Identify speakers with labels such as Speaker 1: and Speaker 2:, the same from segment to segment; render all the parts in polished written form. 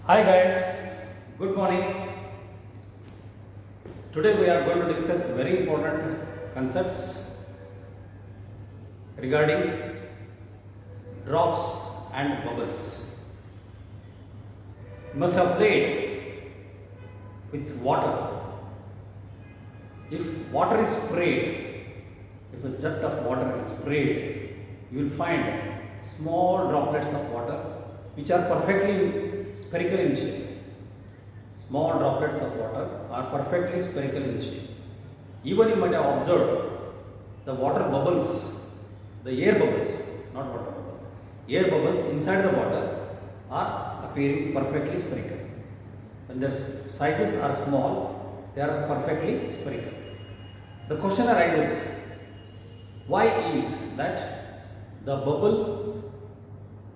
Speaker 1: Hi guys, good morning. Today we are going to discuss very important concepts regarding drops and bubbles. You must have played with water. If water is sprayed, if a jet of water is sprayed, you will find small droplets of water which are perfectly spherical in shape. Small droplets of water are perfectly spherical in shape. Even you might have observed the water bubbles, the air bubbles, not water bubbles, air bubbles inside the water are appearing perfectly spherical. When their sizes are small, they are perfectly spherical. The question arises, why is that the bubble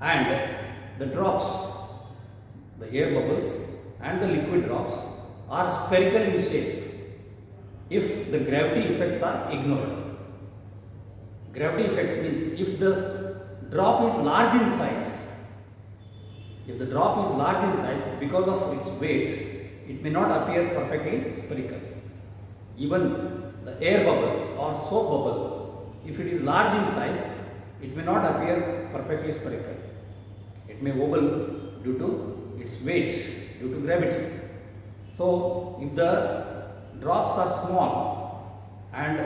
Speaker 1: and the drops, the air bubbles and the liquid drops are spherical in shape if the gravity effects are ignored? Gravity effects means if the drop is large in size, if the drop is large in size because of its weight, it may not appear perfectly spherical. Even the air bubble or soap bubble, if it is large in size, it may not appear perfectly spherical. It may wobble due to its weight, due to gravity. So, if the drops are small and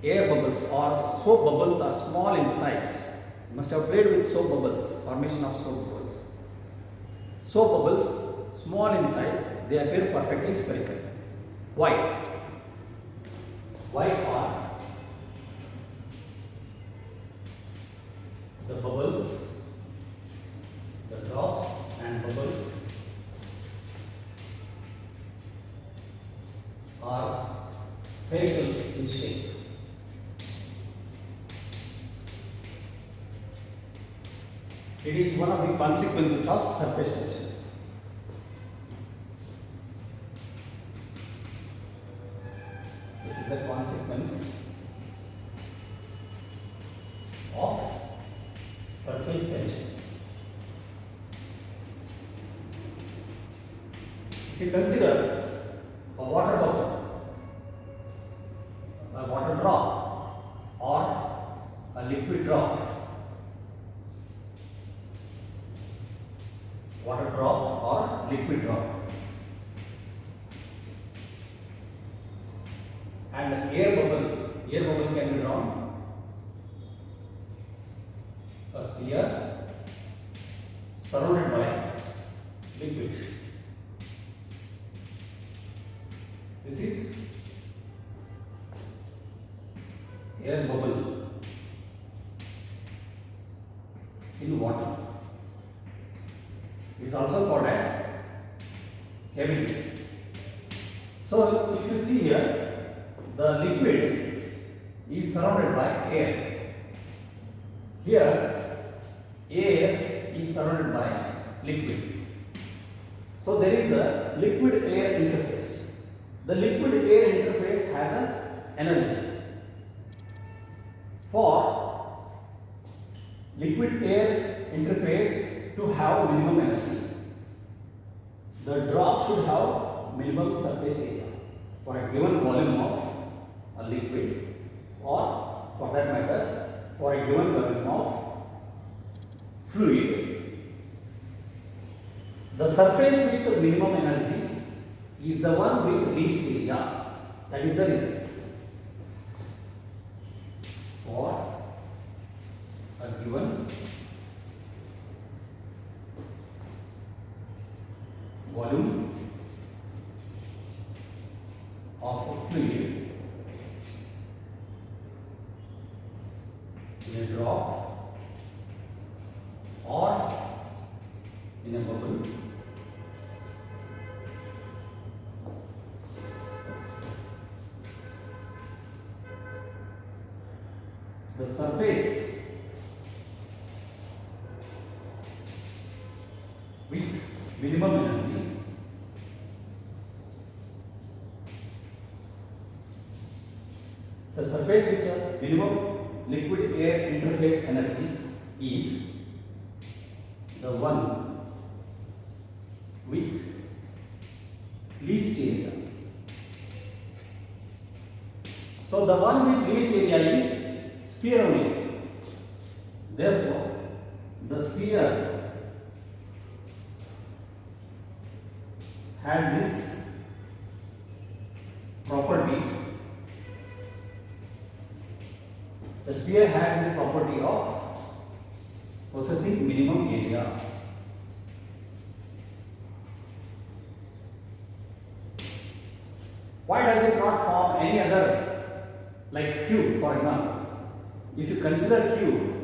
Speaker 1: air bubbles or soap bubbles are small in size, you must have played with soap bubbles, formation of soap bubbles. Soap bubbles, small in size, they appear perfectly spherical. Why? Why are the bubbles, the drops and bubbles are spherical in shape? It is one of the consequences of surface tension. It is a consequence of surface tension. If you consider a water bubble, a water drop, or a liquid drop, water drop or liquid drop, and air bubble can be drawn a sphere surrounded by liquid. This is air bubble in water. It is also called as cavity. So, if you see here, the liquid is surrounded by air. Here, air is surrounded by liquid. So, there is a liquid air interface. The liquid air interface has an energy. For liquid air interface to have minimum energy, the drop should have minimum surface area for a given volume of a liquid, or for that matter, for a given volume of fluid. The surface with the minimum energy is the one with least area. That is the reason. For a given volume of a fluid in a drop or in a bubble, the surface with minimum energy the surface with the minimum liquid air interface energy is the one with least area. So the one with least area is sphere only. Therefore, the sphere has this property. The sphere has this property of possessing minimum area. Why does it not form any other, like cube for example? If you consider cube,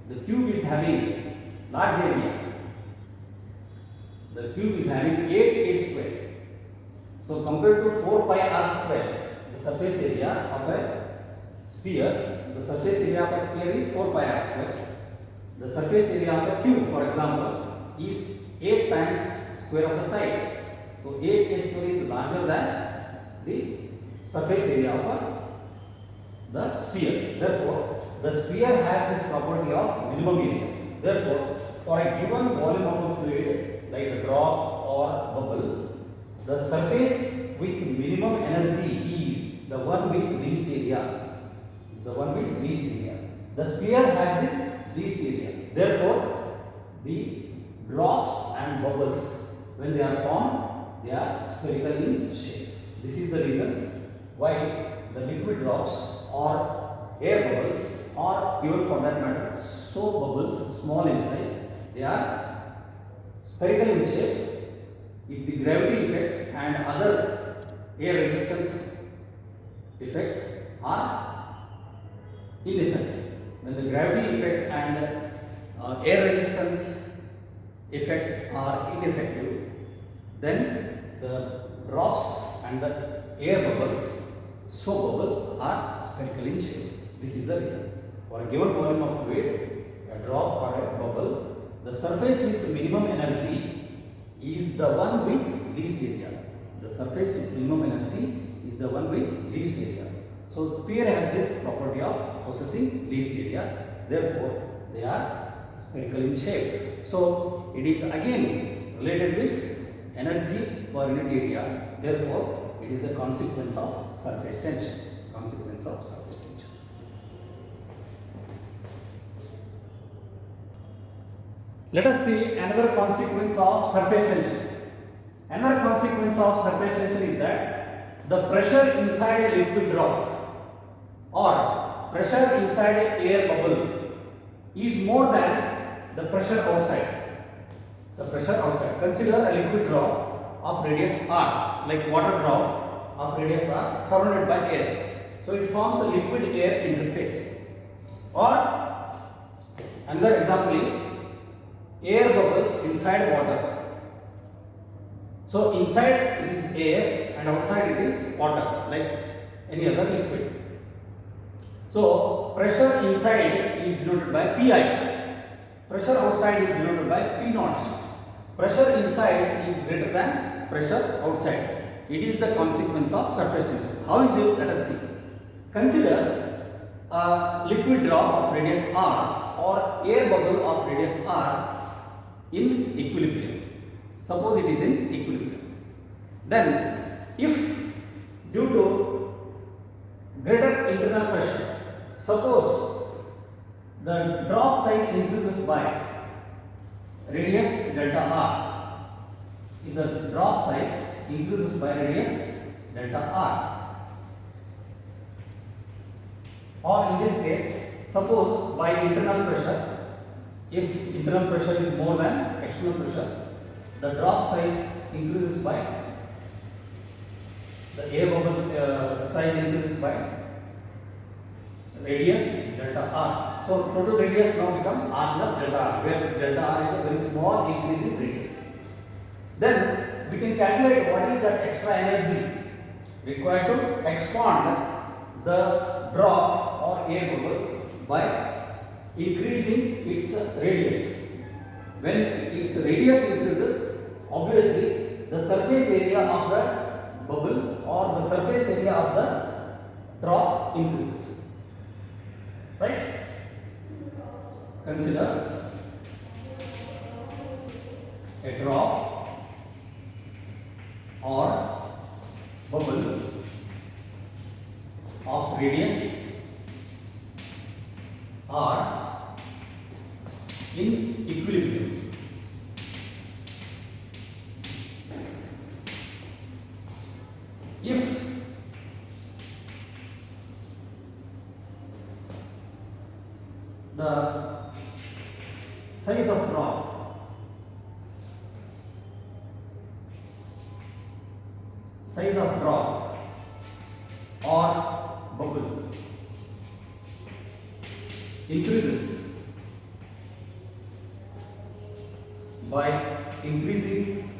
Speaker 1: the cube is having large area. The cube is having 8a square. So compared to 4 pi r square, the surface area of a sphere, the surface area of a sphere is 4 pi r square. The surface area of a cube, for example, is 8 times square of the side. So 8a square is larger than the surface area of the sphere. Therefore, the sphere has this property of minimum area. Therefore, for a given volume of a fluid like a drop or bubble, the surface with minimum energy is the one with least area. The one with least area. The sphere has this least area. Therefore, the drops and bubbles, when they are formed, they are spherical in shape. This is the reason why the liquid drops or air bubbles, or even for that matter soap bubbles, small in size, they are spherical in shape. If the gravity effects and other air resistance effects are ineffective. When the gravity effect and air resistance effects are ineffective, then the drops and the air bubbles, soap bubbles, are spherical in shape. This is the reason. For a given volume of fluid, a drop or a bubble, the surface with minimum energy is the one with least area. The surface with minimum energy is the one with least area. So the sphere has this property of possessing least area. Therefore, they are spherical in shape. So it is again related with energy per unit area. Therefore, it is the consequence of surface tension. Consequence of surface tension. Let us see another consequence of surface tension. Another consequence of surface tension is that the pressure inside a liquid drop or pressure inside a air bubble is more than the pressure outside. The pressure outside. Consider a liquid drop of radius r, like water drop of radius r surrounded by air. So it forms a liquid air interface. Or another example is air bubble inside water. So inside it is air and outside it is water, like any other liquid. So pressure inside is denoted by Pi. Pressure outside is denoted by P naught. Pressure inside is greater than pressure outside. It is the consequence of surface tension. How is it? Let us see. Consider a liquid drop of radius r or air bubble of radius r in equilibrium. Suppose it is in equilibrium. Then, if due to greater internal pressure, suppose the drop size increases by radius delta r. If the drop size increases by radius delta r, or in this case, suppose by internal pressure, if internal pressure is more than external pressure, the drop size increases by the air bubble size increases by radius delta r. So total radius now becomes r plus delta r, where delta r is a very small increase in radius. Then we can calculate what is that extra energy required to expand the drop or air bubble by increasing its radius. When its radius increases, obviously the surface area of the bubble or the surface area of the drop increases. Right? Consider a drop or bubble of radius are in equilibrium. If the size of drop or bubble increases by increasing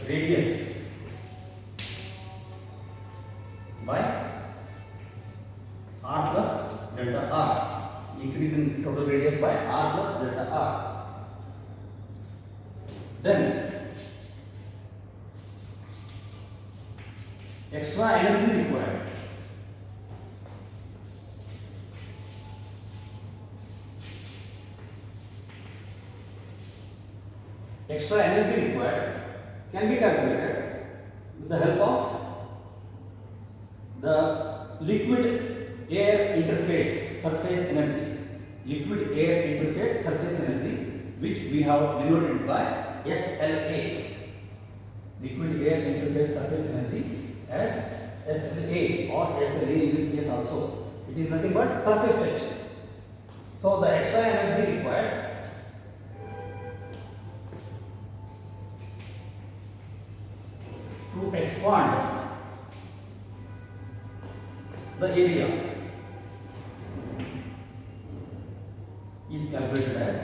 Speaker 1: radius by r plus delta r, increasing total radius by r plus delta r, then extra energy required can be calculated with the help of the liquid air interface surface energy, which we have denoted by SLA, liquid air interface surface energy as SLA or SLA in this case also. It is nothing but surface tension. So the extra energy required to expand the area is calculated as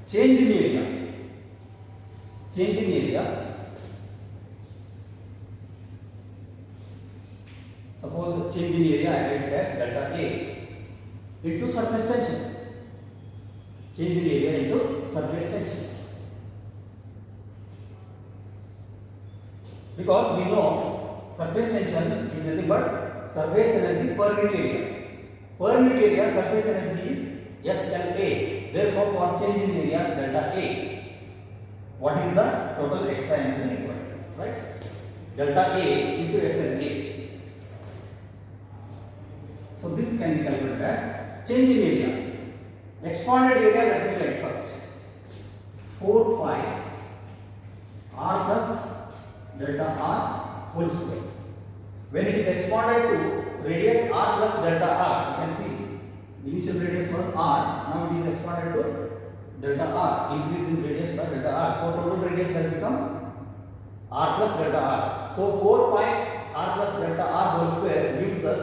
Speaker 1: change in area. Suppose change in area I write it as delta A into surface tension. Change in area into surface tension. Because we know surface tension is nothing but surface energy per unit area. Per unit area surface energy is SLA. Therefore, for change in area delta A, what is the total extra energy required? Right? Delta A into SLA. So this can be calculated as change in area. Expanded area, let me write first. 4 pi r plus delta r whole square. When it is expanded to radius r plus delta r, you can see the initial radius was r, now it is expanded to delta r, increase in radius by delta r. So total radius has become r plus delta r. So 4 pi r plus delta r whole square gives us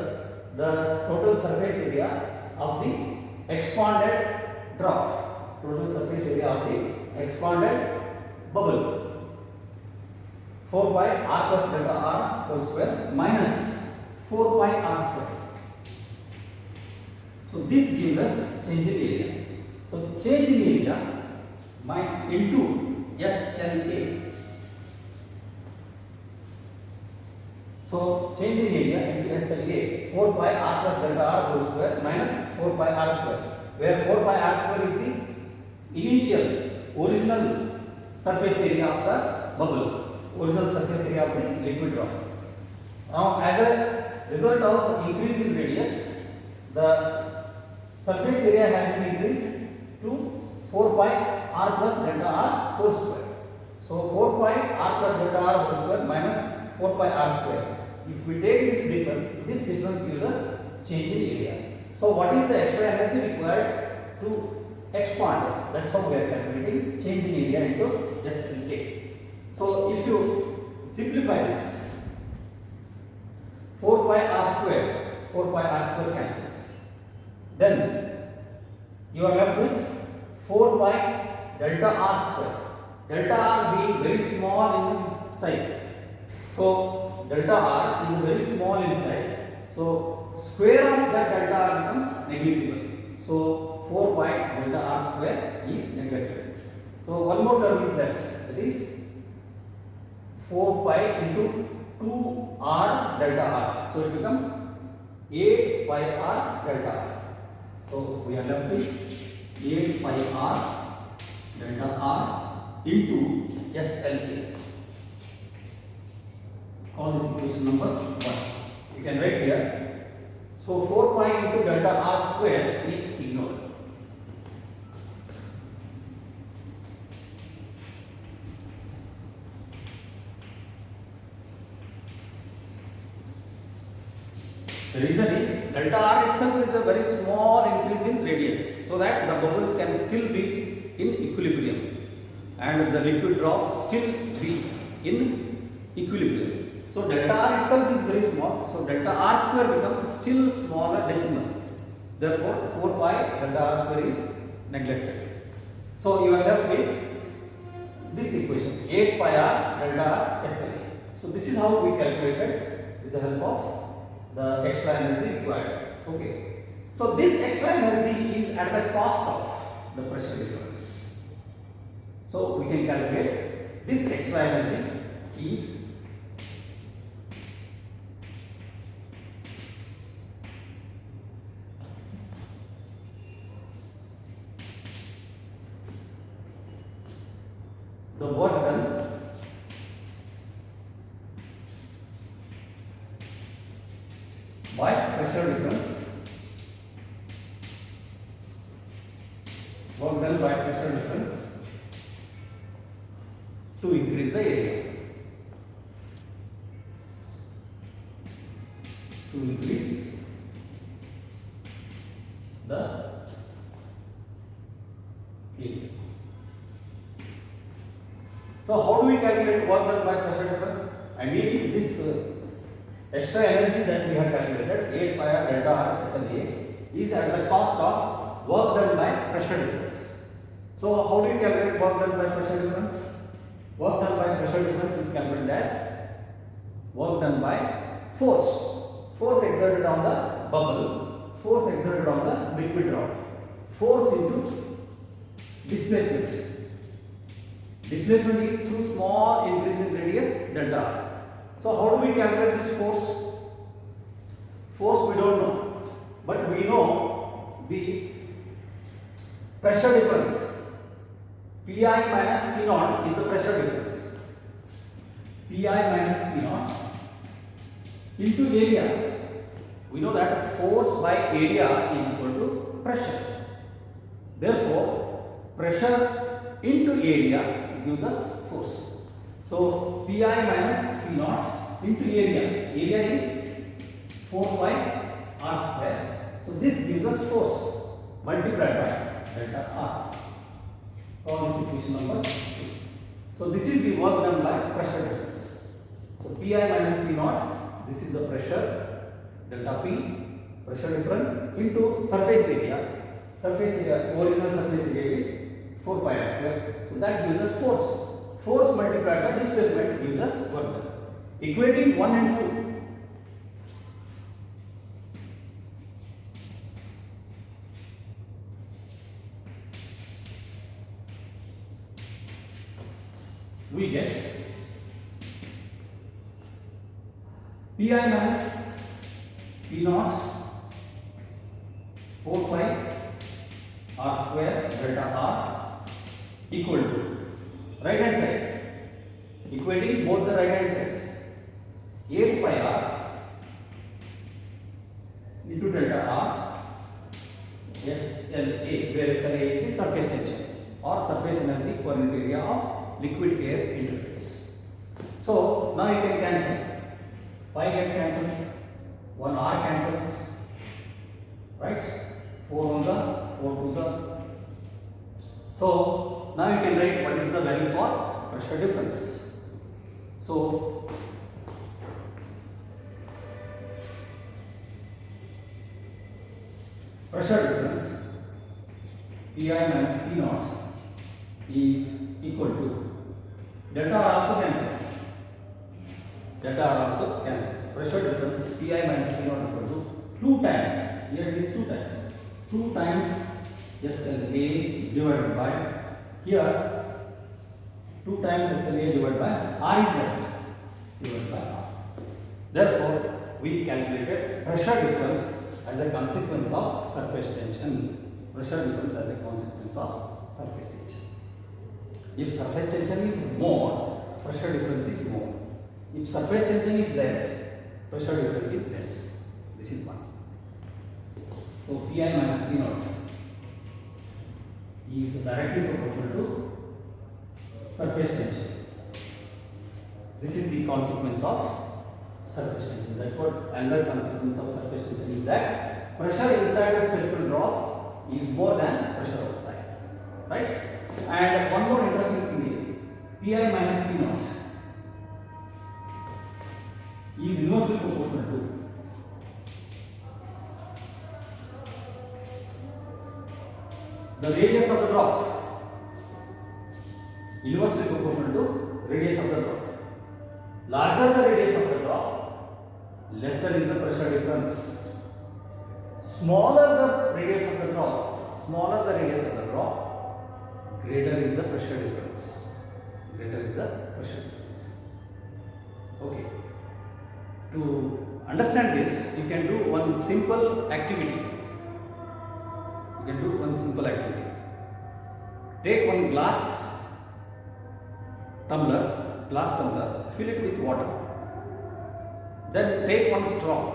Speaker 1: the total surface area of the expanded drop, total surface area of the expanded bubble. 4 pi r plus delta r whole square minus 4 pi r square. So this gives us change in area. So change in area into SLA. So change in area into SLA, 4 pi r plus delta r whole square minus 4 pi r square, where 4 pi r square is the initial original surface area of the bubble, original surface area of the liquid drop. Now as a result of increase in radius, the surface area has been increased to 4 pi r plus delta r whole square. So 4 pi r plus delta r whole square minus 4 pi r square. If we take this difference gives us change in area. So what is the extra energy required to expand? That's how we are calculating change in area into SLA. So if you simplify this, 4 pi r square cancels. Then you are left with 4 pi delta r square. Delta r being very small in size. So delta r is very small in size. So square of that delta r becomes negligible. So 4 pi delta r square is neglected. So one more term is left, that is 4 pi into 2r delta r. So it becomes 8 pi r delta r. So we are left with 8 pi r delta R into SLA. Call this equation number 1. You can write here. So 4 pi into delta R square is ignored. The reason is delta R itself is a very small increase in radius, so that the bubble can still be in equilibrium and the liquid drop still be in equilibrium. So delta R itself is very small, so delta R square becomes still smaller decimal. Therefore 4 pi delta R square is neglected. So you are left with this equation 8 pi R delta R SLA. So this is how we calculated with the help of the extra energy required. Okay. So this extra energy is at the cost of the pressure difference. So we can calculate this extra energy is the work done by pressure difference, work done by pressure difference to increase the area, to increase the area. So how do we calculate work done by pressure difference? I mean this extra energy that we have calculated 8 pi R delta R SLA is at the cost of work done by pressure difference. So how do you calculate work done by pressure difference? Work done by pressure difference is calculated as work done by force exerted on the bubble, force exerted on the liquid drop, force into displacement. Displacement is through small increase in radius delta R. So how do we calculate this force? Force we don't know, but we know the pressure difference. Pi minus P naught is the pressure difference. Pi minus P naught into area. We know that force by area is equal to pressure. Therefore, pressure into area gives us force. So Pi minus P naught into area. Area is 4 pi R square. So this gives us force multiplied by delta R. Call this equation number 2. So this is the work done by pressure difference. So Pi minus P naught, this is the pressure, delta P, pressure difference into surface area. Surface area, original surface area is 4 pi R square. So that gives us force. Force multiplied by displacement gives us work done. Equating 1 and 2. We get Pi minus P naught 4 pi R square delta R equal to right hand side, equating both the right hand sides, 8 pi R into delta R SLA, where SLA is the surface tension or surface energy per unit area of liquid air interface. So now you can cancel. Pi get cancelled, 1 R cancels, right? 4 ones are, 4 twos are. So now you can write what is the value for pressure difference. So pressure difference Pi minus P naught is equal to delta R also cancels. Delta R also cancels. Pressure difference Pi minus P naught equal to 2 times. Here it is 2 times. 2 times SLA divided by here 2 times SLA divided by R is left divided by R. Therefore, we calculated pressure difference as a consequence of surface tension. Pressure difference as a consequence of surface tension. If surface tension is more, pressure difference is more. If surface tension is less, pressure difference is less. This is one. So Pi minus P naught is directly proportional to surface tension. This is the consequence of surface tension. That's what another consequence of surface tension is, that pressure inside the spherical drop is more than pressure outside. Right? And one more interesting thing is Pi minus P naught is inversely proportional to the radius of the drop. Inversely proportional to radius of the drop. Larger the radius of the drop, lesser is the pressure difference. Smaller the radius of the drop, greater is the pressure difference. Okay. To understand this, you can do one simple activity. Take one glass tumbler, fill it with water. Then take one straw.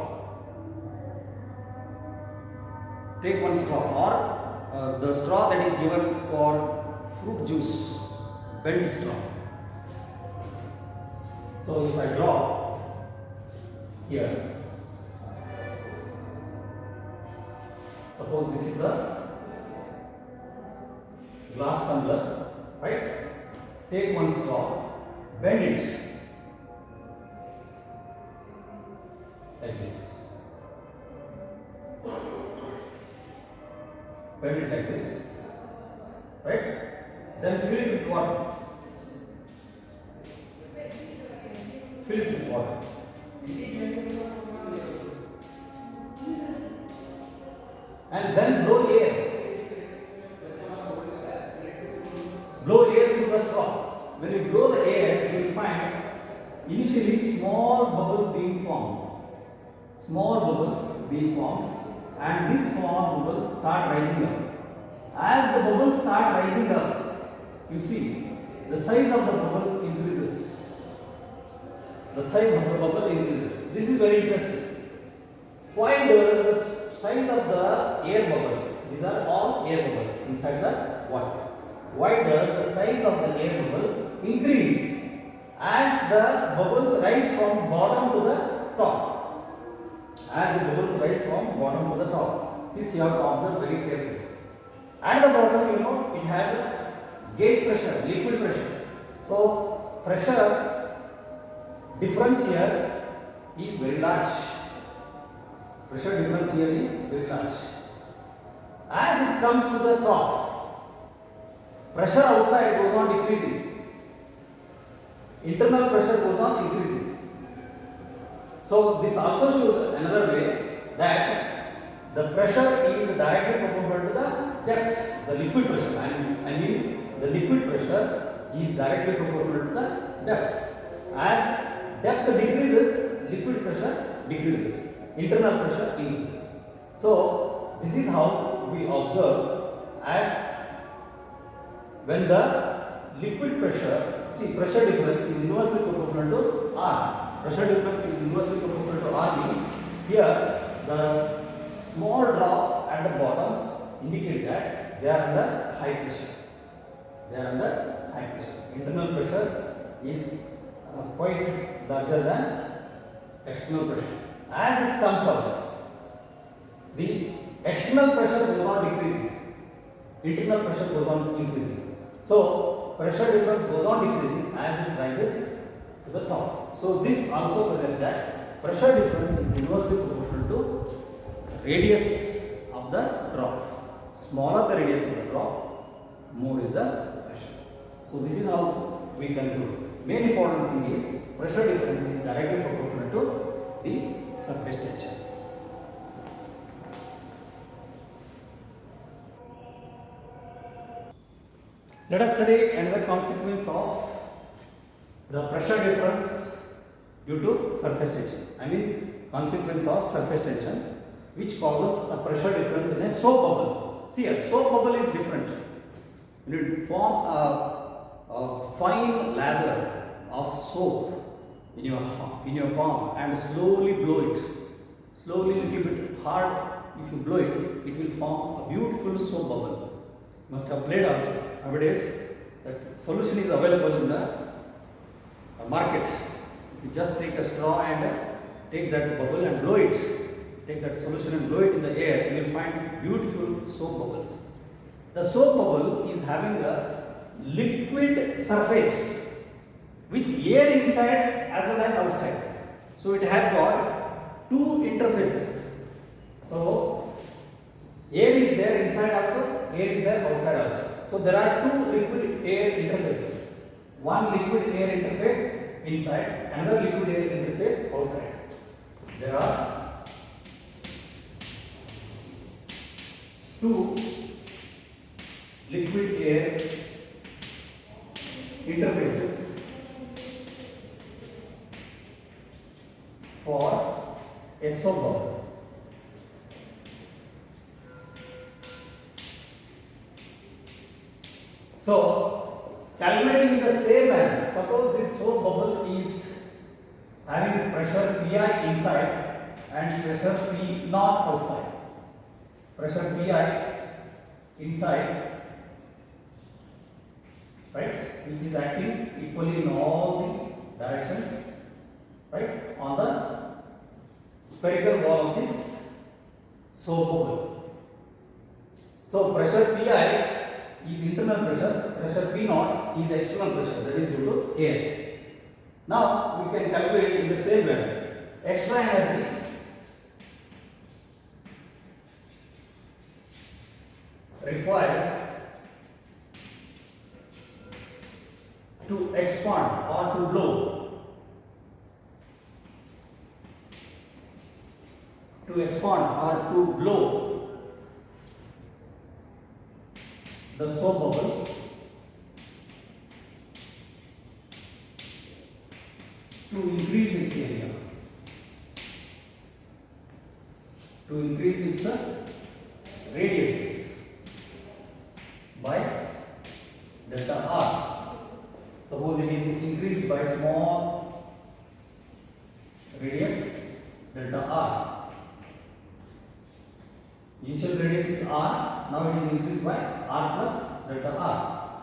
Speaker 1: Or the straw that is given for fruit juice, bent straw. So if I draw here, suppose this is the glass tumbler, right? Take one straw, bend it like this. Right? Then fill it with water. And then blow air. Through the straw. When you blow the air, you will find initially small bubbles being formed, and these small bubbles start rising up. As the bubbles start rising up, you see the size of the bubble increases. This is very interesting. Why does the size of the air bubble, these are all air bubbles inside the water, why does the size of the air bubble increase as the bubbles rise from bottom to the top? This you have to observe very carefully. At the bottom, it has a gauge pressure, liquid pressure. So pressure difference here is very large. As it comes to the top, pressure outside goes on decreasing. Internal pressure goes on increasing. So this also shows another way that the pressure is directly proportional to the depth, the liquid pressure. I mean the liquid pressure is directly proportional to the depth. As depth decreases, liquid pressure decreases, internal pressure increases. So this is how we observe, as when the liquid pressure, pressure difference is inversely proportional to R. Means here the small drops at the bottom indicate that they are under high pressure. Internal pressure is quite larger than external pressure. As it comes out, the external pressure goes on decreasing, internal pressure goes on increasing. So pressure difference goes on decreasing as it rises to the top. So this also suggests that pressure difference is inversely proportional to radius of the drop. Smaller the radius of the drop, more is the pressure. So this is how we conclude. Main important thing is pressure difference is directly proportional to the surface tension. Let us study another consequence of the pressure difference due to surface tension. I mean consequence of surface tension which causes a pressure difference in a soap bubble. See, a soap bubble is different. When you form a fine lather of soap in your palm and slowly blow it. Slowly, little bit hard. If you blow it, it will form a beautiful soap bubble. You must have played also. Nowadays, that solution is available in the market. You just take a straw and take that bubble and blow it. Take that solution and blow it in the air. You will find beautiful soap bubbles. The soap bubble is having a liquid surface with air inside as well as outside. So it has got two interfaces. So air is there inside also, air is there outside also. So there are two liquid air interfaces. One liquid air interface inside, another liquid air interface outside. There are two liquid air interfaces for a soap bubble. So, calculating in the same manner, suppose this soap bubble is having pressure Pi inside and pressure P naught outside. Pressure Pi inside, right, which is acting equally in all the directions, right, on the spherical wall of this soap bubble. So, pressure Pi is internal pressure, pressure P naught is external pressure, that is due to air. Now we can calculate in the same way. Extra energy required to expand or to blow, the soap bubble to increase its area, to increase its radius by delta r. Suppose it is increased by small radius delta r. Initial radius is r, now it is increased by r plus delta r.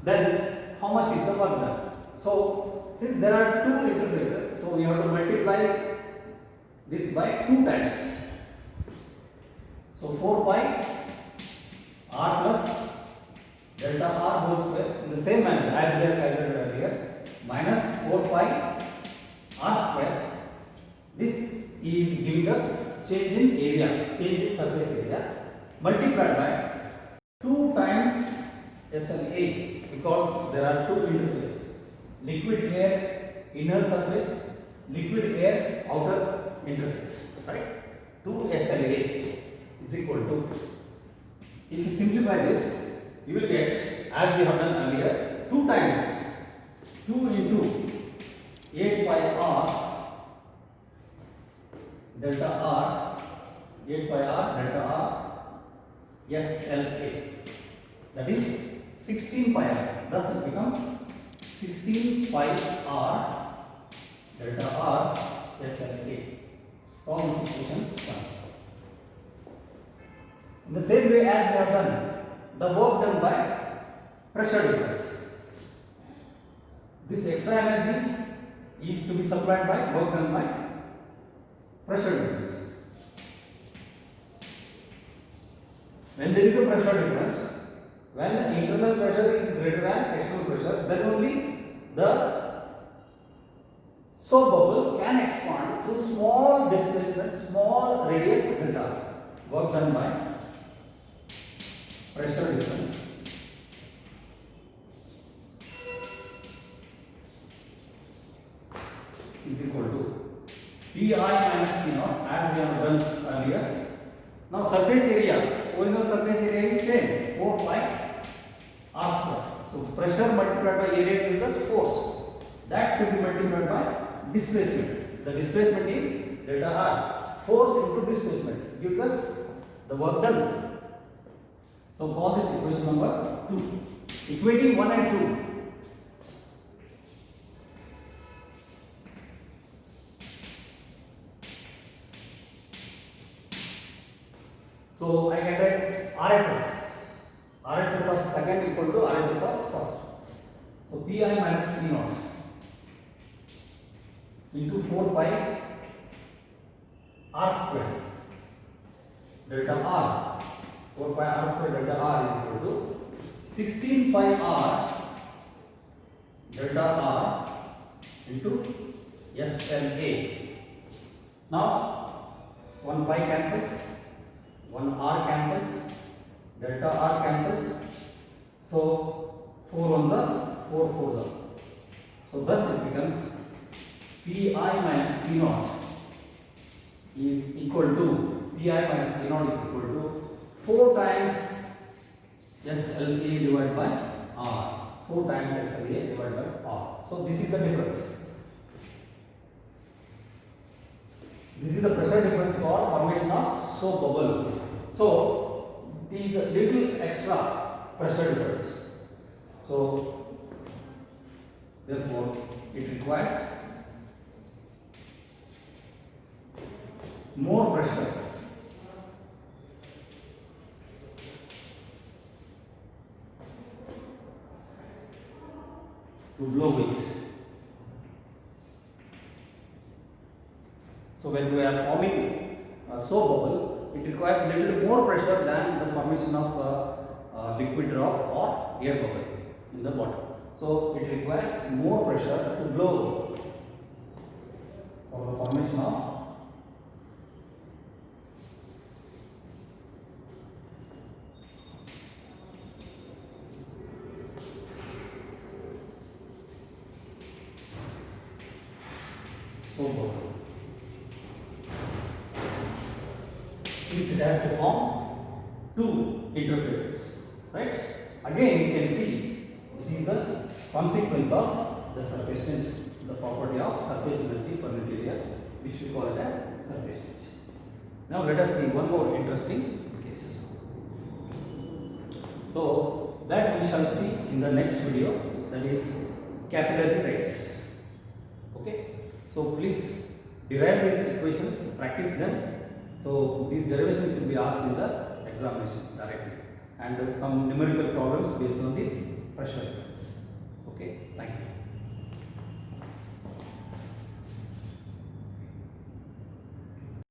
Speaker 1: Then how much is the work done? So since there are two interfaces, so we have to multiply this by 2 times. So 4 pi r plus delta r whole square in the same manner as we have calculated earlier, minus 4 pi r square. This is giving us change in area, change in surface area, multiplied by 2 times SLA, because there are two interfaces, liquid air inner surface, liquid air outer interface, right? 2 SLA is equal to, if you simplify this, you will get, as we have done earlier, 2 times 2 into 8 pi r delta r, 8 pi r delta r SLA, that is 16 pi r. Thus it becomes 16 pi r delta r SLA. Call this equation 1. In the same way as we have done the work done by pressure difference, this extra energy is to be supplied by work done by pressure difference. When there is a pressure difference, when the internal pressure is greater than external pressure, then only the soap bubble can expand through small displacement, small radius delta. Work done by pressure difference is equal to Pi minus P naught, as we have done earlier. Now surface area, original surface area is same, 4 pi r square. So pressure multiplied by area gives us force. That to be multiplied by displacement. The displacement is delta r. Force into displacement gives us the work done. So call this equation number 2. Equating 1 and 2. RHS of second equal to RHS of first. So Pi minus P naught into 4 pi R square delta R. 4 pi R square delta R is equal to 16 pi R delta R into SLA. Now 1 pi cancels, 1 R cancels, delta R cancels. So 4 ones are 4 fours are. So thus it becomes Pi minus P naught is equal to Pi minus P naught is equal to 4 times SLA divided by R. 4 times SLA divided by R. So this is the difference. This is the pressure difference for formation of soap bubble. So it is a little extra pressure difference. So therefore it requires more pressure to blow with. So when we are forming a soap bubble, it requires a little more pressure than the formation of a liquid drop or air bubble in the bottom. So it requires more pressure to blow for the formation of soap bubble. It has to form two interfaces, right? Again, you can see it is the consequence of the surface tension, the property of surface energy per unit area, which we call it as surface tension. Now let us see one more interesting case. So that we shall see in the next video, that is capillary rise. Okay. So please derive these equations, practice them. So these derivations will be asked in the examinations directly, and some numerical problems based on this pressure difference. Okay, thank you.